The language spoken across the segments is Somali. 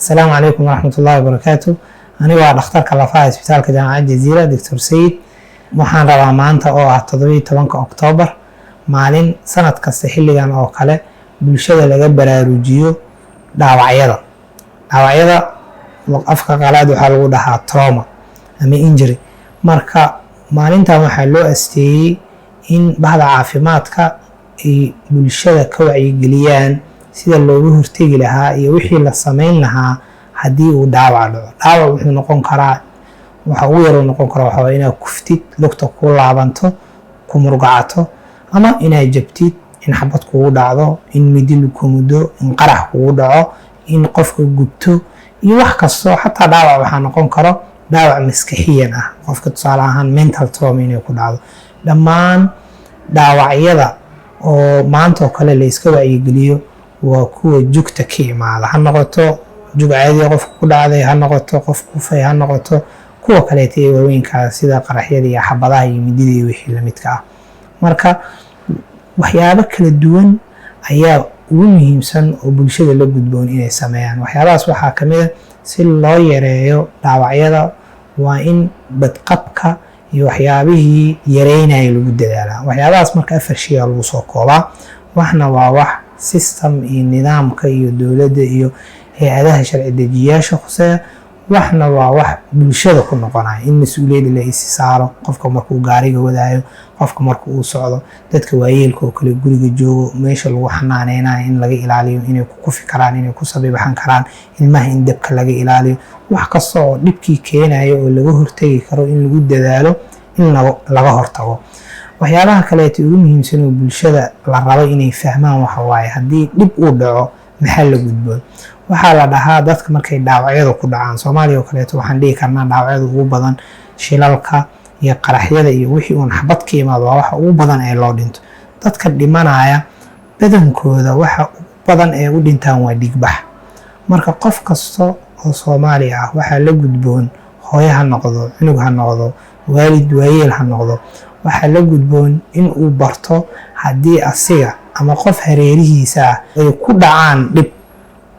السلام عليكم ورحمة الله وبركاته. أنا waa dhakhtarka lafaha isbitaalka jaamacadda Jazeera Dr. Sayid. waxaan rabaa maanta oo ah 17 Oktoobar maalin sanad kasta xilligan oo kale bulshada laga baraarujiyo dhaawacyada afka qalaad waxa lagu dhahaa trauma ama injury. marka maalintan waxaa loo asteeyay in bahda caafimaadka ay bulshada ka wacyigeliyaan sida looga hortagi lahaa iyo wixii la sameyn lahaa haddii uu dhaawac dhaco. dhaawac wuxuu noqon karaa waxa uu yar noqon karaa waxa inaad kuftid, lugta ku laabanto, ku murgacato, ama inaad jabtid, in xabad kugu dhacdo, in midi ku mudo, in qarax kugu dhaco, in qofka gubto iyo wax kasto. xataa dhaawac waxa noqon karo dhaawac maskaxiyan ah, qofka tusaale ahaan mental trauma inay ku dhacdo. dhammaan dhaawacyada oo maanta oo kale la iska wacyigeliyo waa kuwa jugta ka imaada, ha noqoto jug caadi qof ku dhacday, ha noqoto qof kufay, ha noqoto kuwa kale ee waaweynka sida qaraxyada iyo xabadaha iyo midida iyo wixii la midka ah. marka waxyaabo kala duwan ayaa ugu muhiimsan oo bulshada la gudboon inay sameeyaan. waxyaabahaas waxaa ka mid ah si loo yareeyo dhaawacyada waa in badqabka iyo waxyaabihii yareynaya lagu dadaalaa. waxyaabahaas marka 4 shay lagu soo koobaa. waxna waa wax system iyo nidaamka iyo dowladda iyo hay'adaha sharci dejiyaasha khuseeya. waxna waa wax bulshada ku noqonaya in mas'uuliyad la is saaro, qofka markuu gaariga wadaayo, qofka markuu uu socdo, dadka waayeelka oo kale guriga joogo meesha lagu xanaaneynayo in laga ilaaliyo, inay ku kufi karaan, inay ku sabiixan karaan, ilmaha in dabka laga ilaaliyo. wax kasta oo dhibkii keenayo oo laga hortagi karo in lagu dadaalo in laga hortago. waxyaabaha kale ee ugu muhiimsan oo bulshada la rabo inay fahmaan waxa waaye haddii dhib uu dhaco maxaa la gudboon. waxaa la dhahaa dadka markay dhaawacyada ku dhacaan, Soomaaliya oo kale waxaan dhihi karnaa dhaawacyada ugu badan shilalka iyo qaraxyada iyo wixii uu xabad ka yimaado waa waxa ugu badan ee loo dhinto. dadka dhimanaya badankooda waxa ugu badan ee u dhintaan waa dhiigbax. marka qof kasta oo Soomaali ah waxaa la gudboon, hooyo ha noqdo, cunug ha noqdo, waalid waayeel ha noqdo, waxaa la gudboon in uu barto haddii asiga ama qof hareerihiisa ay ku dhacaan dhib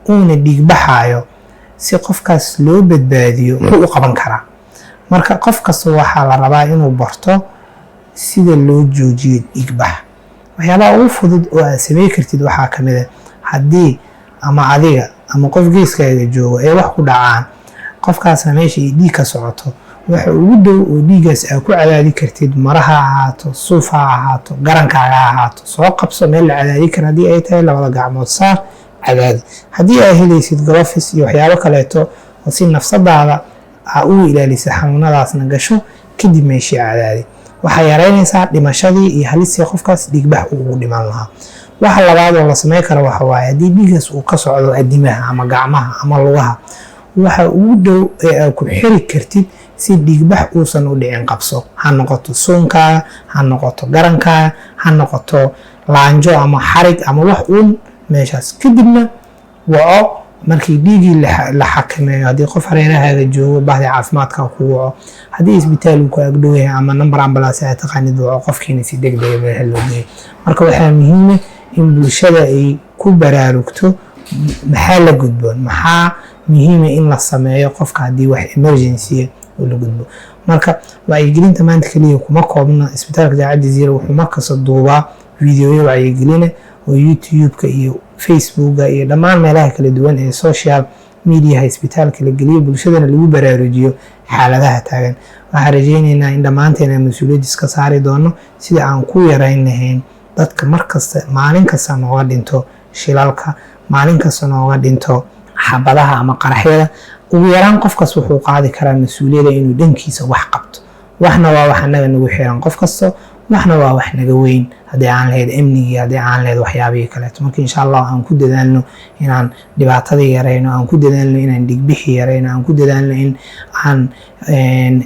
uuna dhiigbaxayo si qofkaas loo badbaadiyo wuxuu u qaban karaa. marka qof kasta waxaa la rabaa inuu barto sida loo joojiyo dhiigbax. waxyaabaha ugu fudud oo aad sameyn kartid waxaa ka mid ah haddii ama adiga ama qof geeskaaga joogo ee wax ku dhacaan, qofkaasna meesha ay dhiig ka socoto, waxa ugu dhow oo dhiigaas aad ku cadaadi kartid maraha ahaato, suuf ha ahaato, garankaaga ha ahaato, soo qabso meel la cadaadi karo. haddii ay tahay labada gacmood saar cadaadi. haddii ay helaysid gloves iyo waxyaabo kaleeto oo si nafsadaada u ilaalisa xanuunadaasna gasho, kadib meeshii cadaadi. waxay yareynaysaa dhimashadii iyo halistii qofkaas dhiigbax ugu dhiman lahaa. waxa labaad oo la sameyn karo waxa waaye haddii dhiigaas uu ka socdo adimaha ama gacmaha ama lugaha, waxa ugu dhow ee aad ku xiri kartid si dhiigbax uusan u dhicin qabso, ha noqoto suunkaaga, ha noqoto garankaaga, ha noqoto laanjo ama xarig ama wax uun meeshaas. kadibna waco markii dhiigii la xakameeyo. haddii qof hareerahaaga joogo bahda caafimaadka ku waco, haddii isbitaal uu ku agdhow yahay ama number ambulance aad taqaanid waco, qofkiina si degdeg meel loo geeyo. marka waxaa muhiim ah in bulshada ay ku baraarugto maxaa la gudboon, maxaa muhiim ah in la sameeyo qofka haddii wax emergency oo la gudbo. marka wacyigelinta maanta kaliya kuma koobna. isbitaalka jaamacadda Jazeera wuxuu markasta duubaa fiidiyoyo wacyigelin oo YouTube-ka iyo Facebook-ga iyo dhammaan meelaha kala duwan ee social media isbitaalka la geliyo, bulshadana lagu baraarujiyo xaaladaha taagan. waxaan rajaynaynaa in dhammaanteena mas'uuliyad iska saari doono sida aan ku yareyn lahayn dadka markasta maalin kasta nooga dhinto shilalka, maalin kasta nooga dhinto xabadaha ama qaraxyada. ugu yaraan qofkaas wuxuu qaadi karaa mas'uuliyadda inuu dhankiisa wax qabto. waxna waa wax anaga nagu xiran qof kasta, waxna waa wax naga weyn haddii aan lahayd amniga, haddii aan lahayd waxyaabihii kaleeto. marka insha Allah aan ku dadaalno inaan dhibaatada yareyno, aan ku dadaalno inaan dhigbixi yareyno, aan ku dadaalno in aan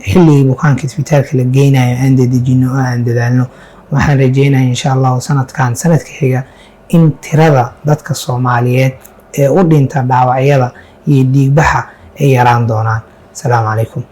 xilligii bukaanka isbitaalka la geynayo aan dedejino oo aan dadaalno. waxaan rajaynayaa insha Allah sanadka xiga in tirada dadka Soomaaliyeed ee u dhinta dhaawacyada iyo dhiigbaxa ay yaraan doonaan. Assalaamu calaykum.